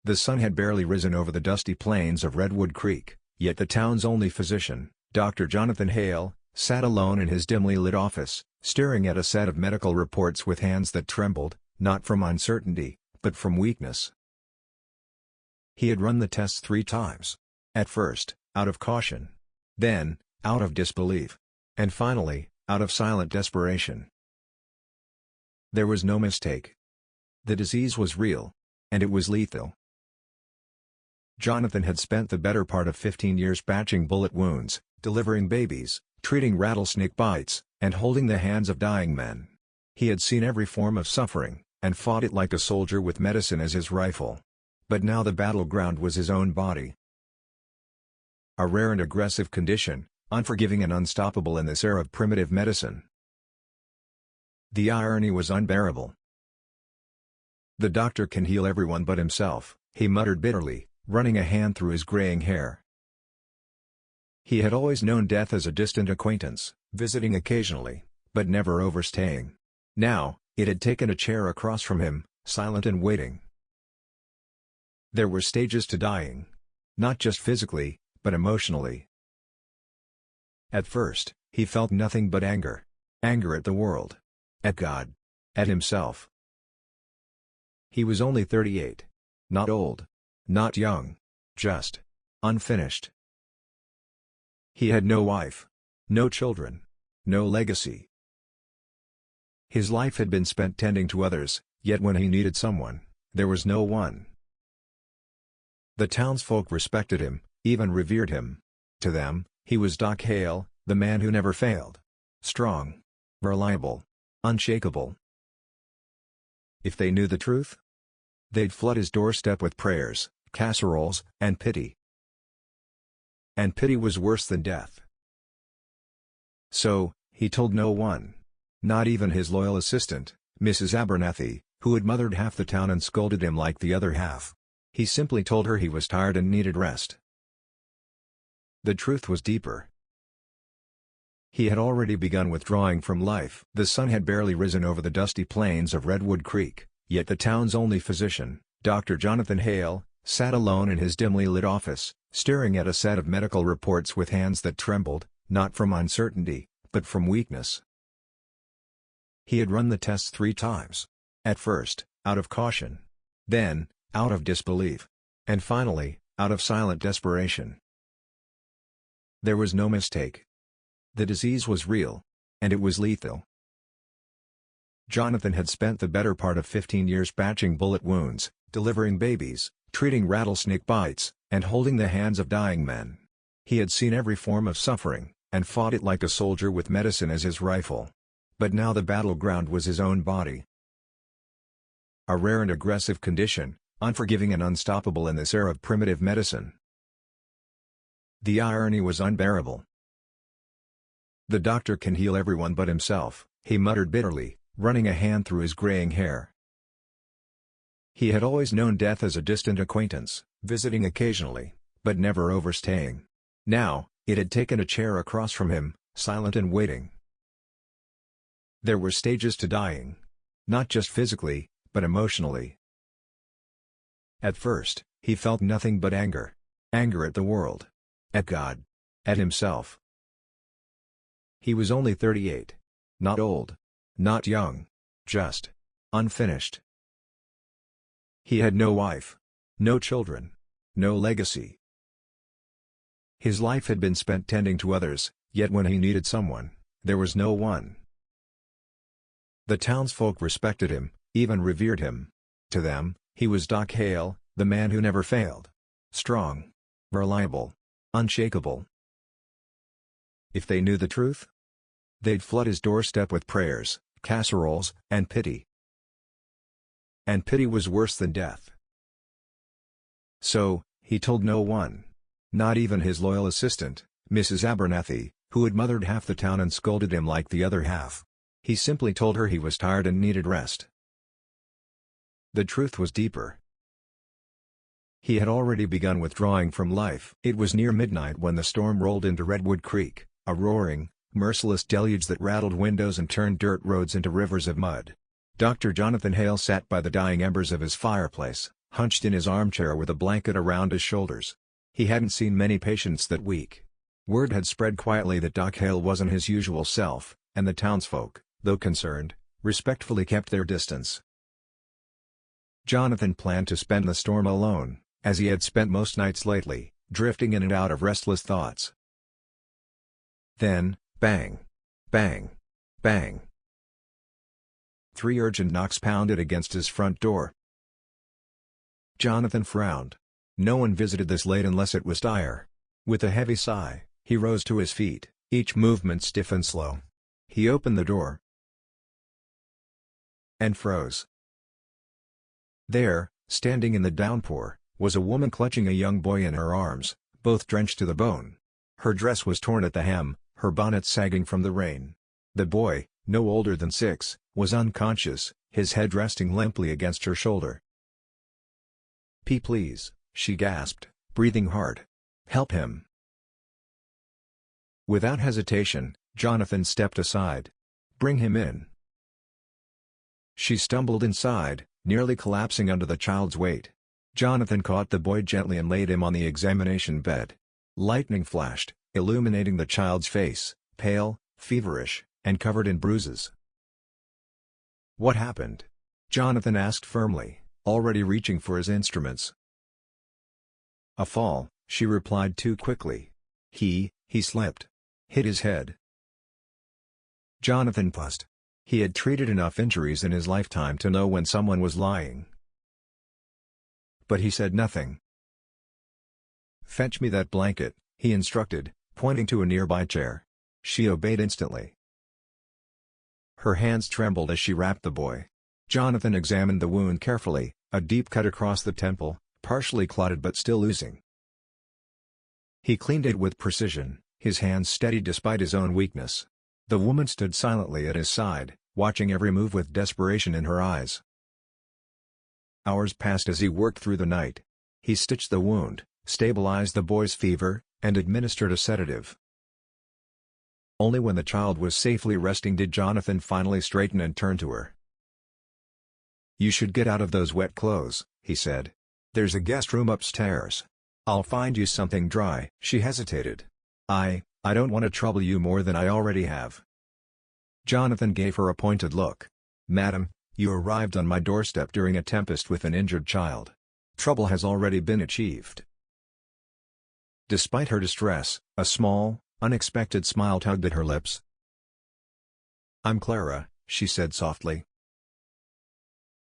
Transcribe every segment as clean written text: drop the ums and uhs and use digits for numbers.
The sun had barely risen over the dusty plains of Redwood Creek, yet the town's only physician, Dr. Jonathan Hale, sat alone in his dimly lit office, staring at a set of medical reports with hands that trembled, not from uncertainty, but from weakness. He had run the tests 3 times. At first, out of caution. Then, out of disbelief. And finally, out of silent desperation. There was no mistake. The disease was real. And it was lethal. Jonathan had spent the better part of 15 years patching bullet wounds, delivering babies, treating rattlesnake bites, and holding the hands of dying men. He had seen every form of suffering, and fought it like a soldier with medicine as his rifle. But now the battleground was his own body. A rare and aggressive condition, unforgiving and unstoppable in this era of primitive medicine. The irony was unbearable. "The doctor can heal everyone but himself," he muttered bitterly, running a hand through his graying hair. He had always known death as a distant acquaintance, visiting occasionally, but never overstaying. Now, it had taken a chair across from him, silent and waiting. There were stages to dying. Not just physically, but emotionally. At first, he felt nothing but anger. Anger at the world. At God. At himself. He was only 38. Not old. Not young. Just unfinished. He had no wife. No children. No legacy. His life had been spent tending to others, yet when he needed someone, there was no one. The townsfolk respected him, even revered him. To them, he was Doc Hale, the man who never failed. Strong. Reliable. Unshakable. If they knew the truth, they'd flood his doorstep with prayers, casseroles, and pity. And pity was worse than death. So, he told no one. Not even his loyal assistant, Mrs. Abernathy, who had mothered half the town and scolded him like the other half. He simply told her he was tired and needed rest. The truth was deeper. He had already begun withdrawing from life. The sun had barely risen over the dusty plains of Redwood Creek, yet the town's only physician, Dr. Jonathan Hale, sat alone in his dimly lit office, staring at a set of medical reports with hands that trembled, not from uncertainty, but from weakness. He had run the tests 3 times. At first, out of caution. Then, out of disbelief. And finally, out of silent desperation. There was no mistake. The disease was real. And it was lethal. Jonathan had spent the better part of 15 years patching bullet wounds, delivering babies, treating rattlesnake bites, and holding the hands of dying men. He had seen every form of suffering, and fought it like a soldier with medicine as his rifle. But now the battleground was his own body. A rare and aggressive condition, unforgiving and unstoppable in this era of primitive medicine. The irony was unbearable. "The doctor can heal everyone but himself," he muttered bitterly, running a hand through his graying hair. He had always known death as a distant acquaintance, visiting occasionally, but never overstaying. Now, it had taken a chair across from him, silent and waiting. There were stages to dying. Not just physically, but emotionally. At first, he felt nothing but anger. Anger at the world. At God. At himself. He was only 38. Not old. Not young. Just unfinished. He had no wife. No children. No legacy. His life had been spent tending to others, yet when he needed someone, there was no one. The townsfolk respected him, even revered him. To them, he was Doc Hale, the man who never failed. Strong. Reliable. Unshakable. If they knew the truth, they'd flood his doorstep with prayers, casseroles, and pity. And pity was worse than death. So, he told no one. Not even his loyal assistant, Mrs. Abernathy, who had mothered half the town and scolded him like the other half. He simply told her he was tired and needed rest. The truth was deeper. He had already begun withdrawing from life. It was near midnight when the storm rolled into Redwood Creek, a roaring, merciless deluge that rattled windows and turned dirt roads into rivers of mud. Dr. Jonathan Hale sat by the dying embers of his fireplace, hunched in his armchair with a blanket around his shoulders. He hadn't seen many patients that week. Word had spread quietly that Doc Hale wasn't his usual self, and the townsfolk, though concerned, respectfully kept their distance. Jonathan planned to spend the storm alone, as he had spent most nights lately, drifting in and out of restless thoughts. Then, bang! Bang! Bang! 3 urgent knocks pounded against his front door. Jonathan frowned. No one visited this late unless it was Heir. With a heavy sigh, he rose to his feet, each movement stiff and slow. He opened the door and froze. There, standing in the downpour, was a woman clutching a young boy in her arms, both drenched to the bone. Her dress was torn at the hem, her bonnet sagging from the rain. The boy, no older than 6, was unconscious, his head resting limply against her shoulder. Please," she gasped, breathing hard. "Help him." Without hesitation, Jonathan stepped aside. "Bring him in." She stumbled inside, nearly collapsing under the child's weight. Jonathan caught the boy gently and laid him on the examination bed. Lightning flashed, illuminating the child's face, pale, feverish, and covered in bruises. "What happened?" Jonathan asked firmly, already reaching for his instruments. "A fall," she replied too quickly. He slipped. Hit his head." Jonathan paused. He had treated enough injuries in his lifetime to know when someone was lying. But he said nothing. "Fetch me that blanket," he instructed, pointing to a nearby chair. She obeyed instantly. Her hands trembled as she wrapped the boy. Jonathan examined the wound carefully, a deep cut across the temple, partially clotted but still oozing. He cleaned it with precision, his hands steady despite his own weakness. The woman stood silently at his side, watching every move with desperation in her eyes. Hours passed as he worked through the night. He stitched the wound, stabilized the boy's fever, and administered a sedative. Only when the child was safely resting did Jonathan finally straighten and turn to her. "You should get out of those wet clothes," he said. "There's a guest room upstairs. I'll find you something dry." She hesitated. I don't want to trouble you more than I already have." Jonathan gave her a pointed look. "Madam, you arrived on my doorstep during a tempest with an injured child. Trouble has already been achieved." Despite her distress, a small, unexpected smile tugged at her lips. "I'm Clara," she said softly.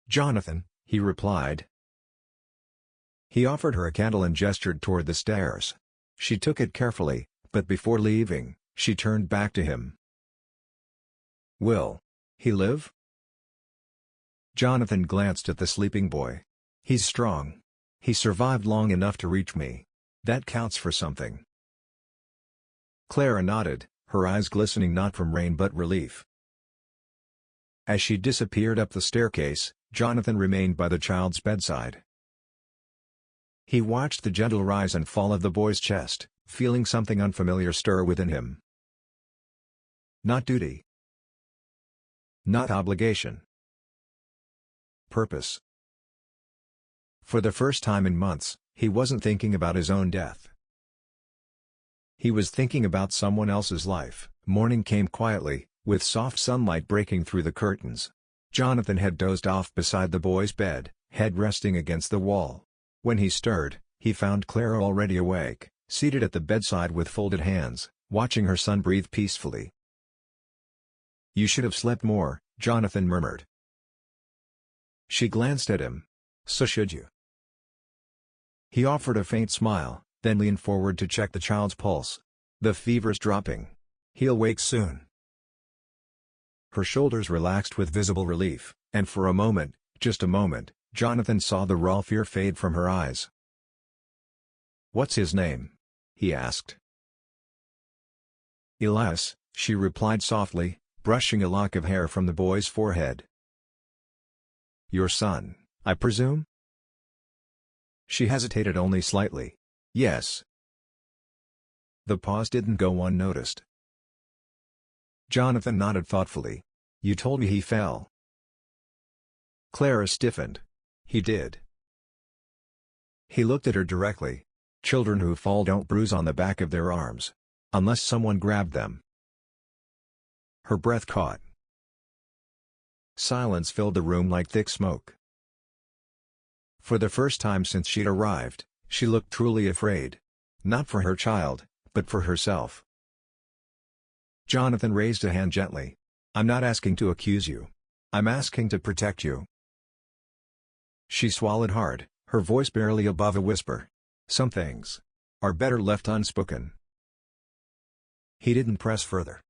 "Jonathan," he replied. He offered her a candle and gestured toward the stairs. She took it carefully, but before leaving, she turned back to him. "Will he live?" Jonathan glanced at the sleeping boy. "He's strong. He survived long enough to reach me. That counts for something." Clara nodded, her eyes glistening not from rain but relief. As she disappeared up the staircase, Jonathan remained by the child's bedside. He watched the gentle rise and fall of the boy's chest, feeling something unfamiliar stir within him. Not duty. Not obligation. Purpose. For the first time in months, he wasn't thinking about his own death. He was thinking about someone else's life. Morning came quietly, with soft sunlight breaking through the curtains. Jonathan had dozed off beside the boy's bed, head resting against the wall. When he stirred, he found Clara already awake, seated at the bedside with folded hands, watching her son breathe peacefully. "You should have slept more," Jonathan murmured. She glanced at him. "So should you." He offered a faint smile, then leaned forward to check the child's pulse. "The fever's dropping. He'll wake soon." Her shoulders relaxed with visible relief, and for a moment, just a moment, Jonathan saw the raw fear fade from her eyes. "What's his name?" he asked. "Elias," she replied softly, brushing a lock of hair from the boy's forehead. "Your son, I presume?" She hesitated only slightly. "Yes." The pause didn't go unnoticed. Jonathan nodded thoughtfully. "You told me he fell." Clara stiffened. "He did." He looked at her directly. Children who fall don't bruise on the back of their arms. Unless someone grabbed them. Her breath caught. Silence filled the room like thick smoke. For the first time since she'd arrived, she looked truly afraid. Not for her child, but for herself. Jonathan raised a hand gently. "I'm not asking to accuse you. I'm asking to protect you." She swallowed hard, her voice barely above a whisper. "Some things are better left unspoken." He didn't press further.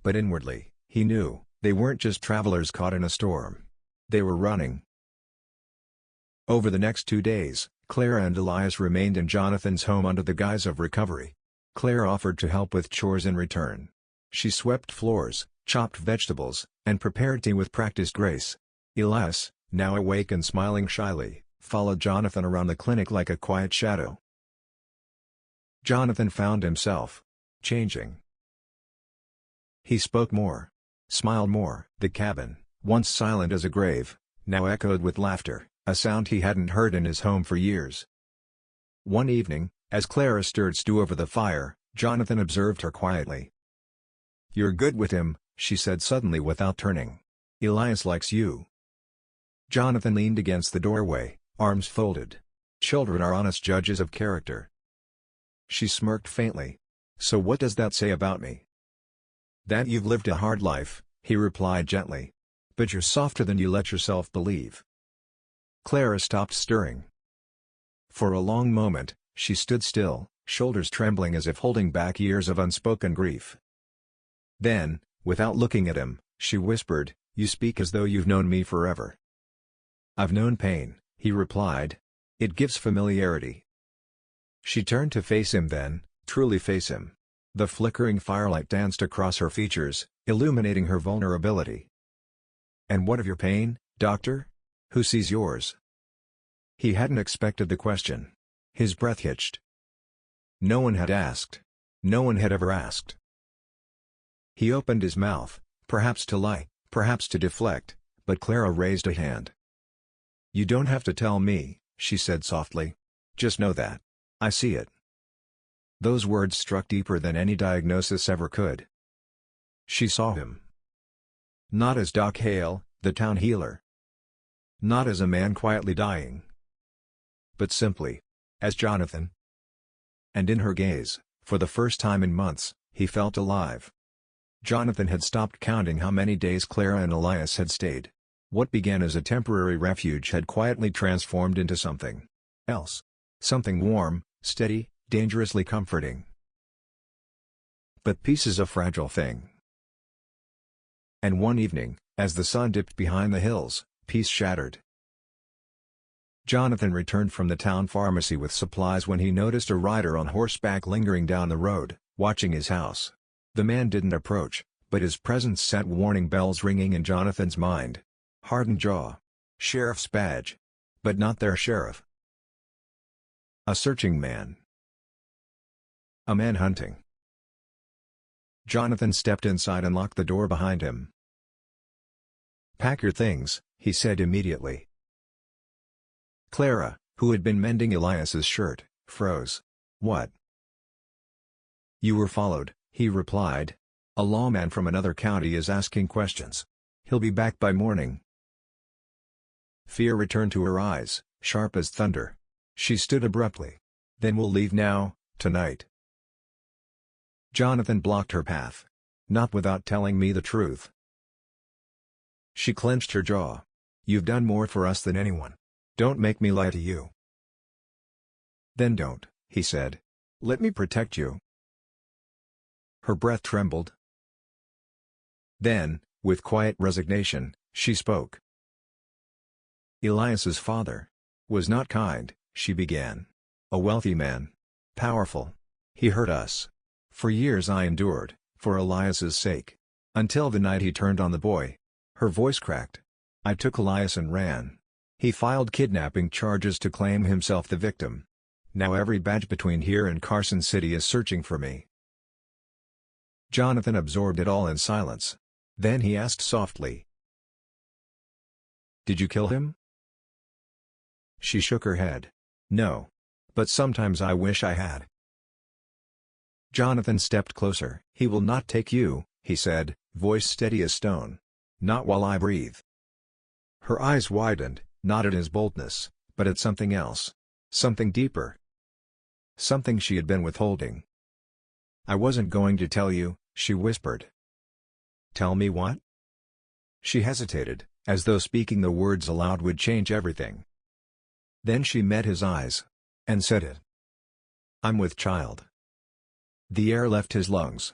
But inwardly, he knew, they weren't just travelers caught in a storm. They were running. Over the next 2 days, Clara and Elias remained in Jonathan's home under the guise of recovery. Clara offered to help with chores in return. She swept floors, chopped vegetables, and prepared tea with practiced grace. Elias, now awake and smiling shyly, followed Jonathan around the clinic like a quiet shadow. Jonathan found himself changing. He spoke more, smiled more. The cabin, once silent as a grave, now echoed with laughter, a sound he hadn't heard in his home for years. One evening, as Clara stirred stew over the fire, Jonathan observed her quietly. "You're good with him," she said suddenly without turning. "Elias likes you." Jonathan leaned against the doorway, arms folded. Children are honest judges of character. She smirked faintly. "So what does that say about me?" "That you've lived a hard life," he replied gently. "But you're softer than you let yourself believe." Clara stopped stirring. For a long moment, she stood still, shoulders trembling as if holding back years of unspoken grief. Then, without looking at him, she whispered, "You speak as though you've known me forever." "I've known pain," he replied. "It gives familiarity." She turned to face him then, truly face him. The flickering firelight danced across her features, illuminating her vulnerability. "And what of your pain, doctor? Who sees yours?" He hadn't expected the question. His breath hitched. No one had asked. No one had ever asked. He opened his mouth, perhaps to lie, perhaps to deflect, but Clara raised a hand. "You don't have to tell me," she said softly. "Just know that I see it." Those words struck deeper than any diagnosis ever could. She saw him. Not as Doc Hale, the town healer. Not as a man quietly dying. But simply as Jonathan. And in her gaze, for the first time in months, he felt alive. Jonathan had stopped counting how many days Clara and Elias had stayed. What began as a temporary refuge had quietly transformed into something else. Something warm, steady, dangerously comforting. But peace is a fragile thing. And one evening, as the sun dipped behind the hills, peace shattered. Jonathan returned from the town pharmacy with supplies when he noticed a rider on horseback lingering down the road, watching his house. The man didn't approach, but his presence sent warning bells ringing in Jonathan's mind. Hardened jaw. Sheriff's badge. But not their sheriff. A searching man. A man hunting. Jonathan stepped inside and locked the door behind him. "Pack your things," he said immediately. Clara, who had been mending Elias's shirt, froze. "What?" "You were followed," he replied. "A lawman from another county is asking questions. He'll be back by morning." Fear returned to her eyes, sharp as thunder. She stood abruptly. "Then we'll leave now, tonight." Jonathan blocked her path. "Not without telling me the truth." She clenched her jaw. "You've done more for us than anyone. Don't make me lie to you." "Then don't," he said. "Let me protect you." Her breath trembled. Then, with quiet resignation, she spoke. "Elias's father was not kind," she began. "A wealthy man. Powerful. He hurt us. For years I endured, for Elias's sake. Until the night he turned on the boy." Her voice cracked. "I took Elias and ran. He filed kidnapping charges to claim himself the victim. Now every badge between here and Carson City is searching for me." Jonathan absorbed it all in silence. Then he asked softly, "Did you kill him?" She shook her head. No. But sometimes I wish I had. Jonathan stepped closer. He will not take you, he said, voice steady as stone. Not while I breathe. Her eyes widened, not at his boldness, but at something else. Something deeper. Something she had been withholding. I wasn't going to tell you, she whispered. Tell me what? She hesitated, as though speaking the words aloud would change everything. Then she met his eyes. And said it. I'm with child. The air left his lungs.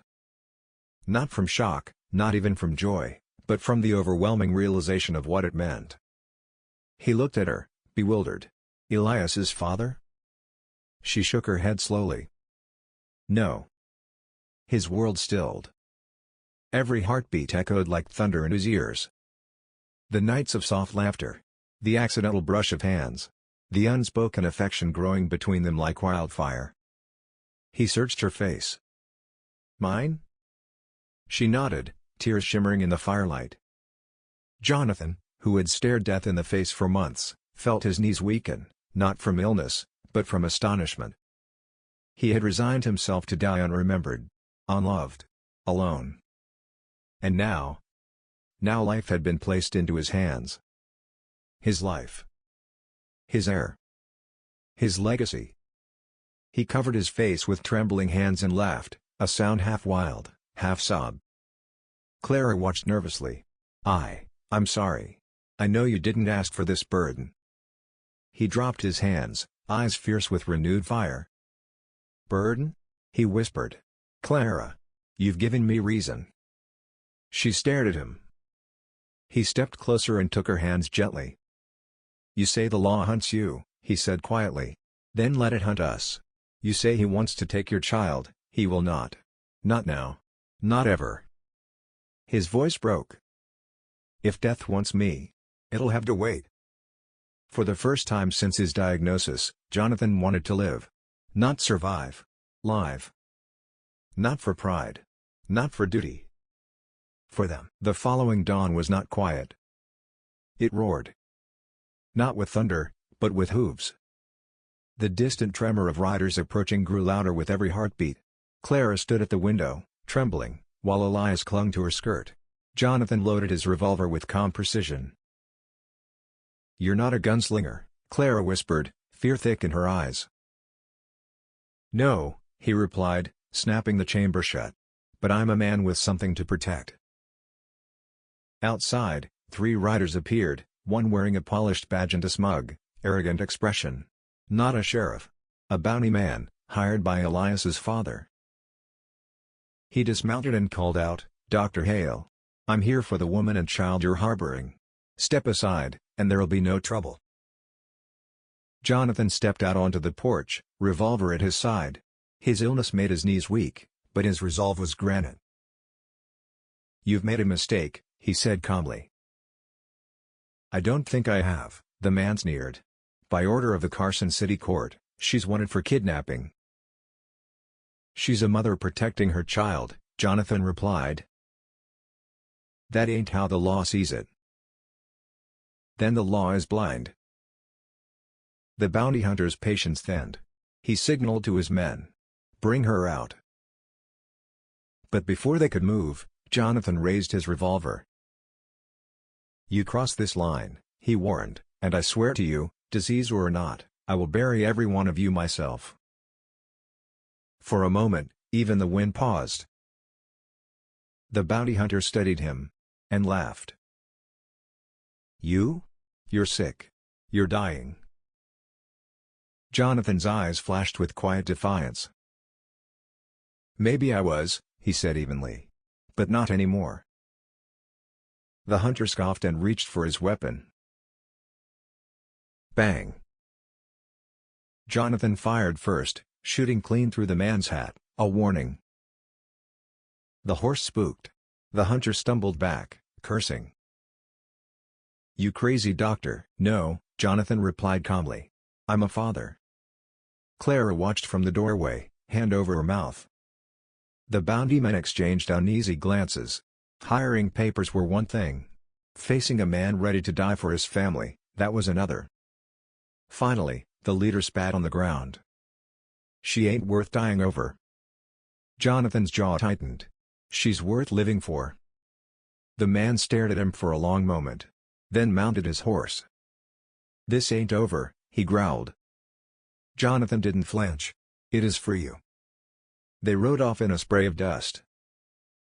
Not from shock, not even from joy, but from the overwhelming realization of what it meant. He looked at her, bewildered. Elias's father? She shook her head slowly. No. His world stilled. Every heartbeat echoed like thunder in his ears. The nights of soft laughter. The accidental brush of hands. The unspoken affection growing between them like wildfire. He searched her face. Mine? She nodded, tears shimmering in the firelight. Jonathan, who had stared death in the face for months, felt his knees weaken, not from illness, but from astonishment. He had resigned himself to die unremembered, unloved, alone. And now life had been placed into his hands. His life. His heir. His legacy. He covered his face with trembling hands and laughed, a sound half wild, half sob. Clara watched nervously. I'm sorry. I know you didn't ask for this burden. He dropped his hands, eyes fierce with renewed fire. Burden? He whispered. Clara. You've given me reason. She stared at him. He stepped closer and took her hands gently. You say the law hunts you, he said quietly. Then let it hunt us. You say he wants to take your child, he will not. Not now. Not ever. His voice broke. If death wants me, it'll have to wait. For the first time since his diagnosis, Jonathan wanted to live. Not survive. Live. Not for pride. Not for duty. For them. The following dawn was not quiet. It roared. Not with thunder, but with hooves. The distant tremor of riders approaching grew louder with every heartbeat. Clara stood at the window, trembling, while Elias clung to her skirt. Jonathan loaded his revolver with calm precision. You're not a gunslinger, Clara whispered, fear thick in her eyes. No, he replied, snapping the chamber shut. But I'm a man with something to protect. Outside, 3 riders appeared, one wearing a polished badge and a smug, arrogant expression. Not a sheriff. A bounty man, hired by Elias's father. He dismounted and called out, Dr. Hale. I'm here for the woman and child you're harboring. Step aside, and there'll be no trouble. Jonathan stepped out onto the porch, revolver at his side. His illness made his knees weak, but his resolve was granite. You've made a mistake, he said calmly. I don't think I have, the man sneered. By order of the Carson City Court, she's wanted for kidnapping. She's a mother protecting her child, Jonathan replied. That ain't how the law sees it. Then the law is blind. The bounty hunter's patience thinned. He signaled to his men. Bring her out. But before they could move, Jonathan raised his revolver. You cross this line, he warned, and I swear to you, disease or not, I will bury every one of you myself. For a moment, even the wind paused. The bounty hunter studied him. And laughed. You? You're sick. You're dying. Jonathan's eyes flashed with quiet defiance. Maybe I was, he said evenly. But not anymore. The hunter scoffed and reached for his weapon. Bang. Jonathan fired first, shooting clean through the man's hat, a warning. The horse spooked. The hunter stumbled back, cursing. You crazy doctor. No, Jonathan replied calmly. I'm a father. Clara watched from the doorway, hand over her mouth. The bounty men exchanged uneasy glances. Hiring papers were one thing. Facing a man ready to die for his family, that was another. Finally, the leader spat on the ground. "She ain't worth dying over." Jonathan's jaw tightened. "She's worth living for." The man stared at him for a long moment. Then mounted his horse. "This ain't over," he growled. Jonathan didn't flinch. "It is for you." They rode off in a spray of dust.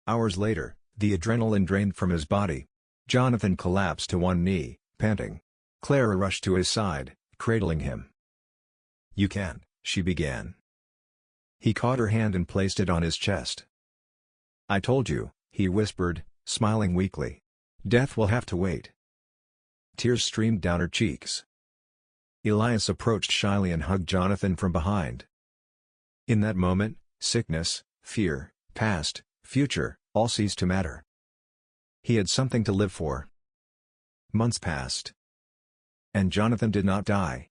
Hours later, the adrenaline drained from his body. Jonathan collapsed to one knee, panting. Clara rushed to his side, cradling him. "You can't," she began. He caught her hand and placed it on his chest. "I told you," he whispered, smiling weakly. "Death will have to wait." Tears streamed down her cheeks. Elias approached shyly and hugged Jonathan from behind. In that moment, sickness, fear, past, future, all ceased to matter. He had something to live for. Months passed. And Jonathan did not die.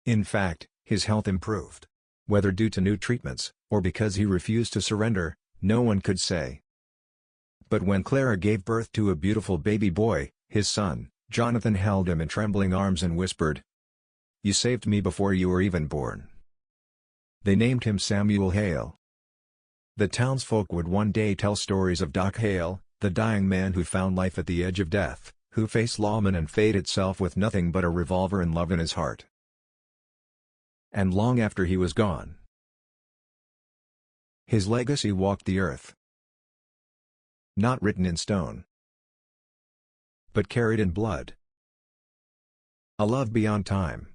In fact, his health improved. Whether due to new treatments, or because he refused to surrender, no one could say. But when Clara gave birth to a beautiful baby boy, his son, Jonathan held him in trembling arms and whispered, "You saved me before you were even born." They named him Samuel Hale. The townsfolk would one day tell stories of Doc Hale, the dying man who found life at the edge of death, who faced lawmen and fate itself with nothing but a revolver and love in his heart. And long after he was gone, his legacy walked the earth. Not written in stone, but carried in blood. A love beyond time.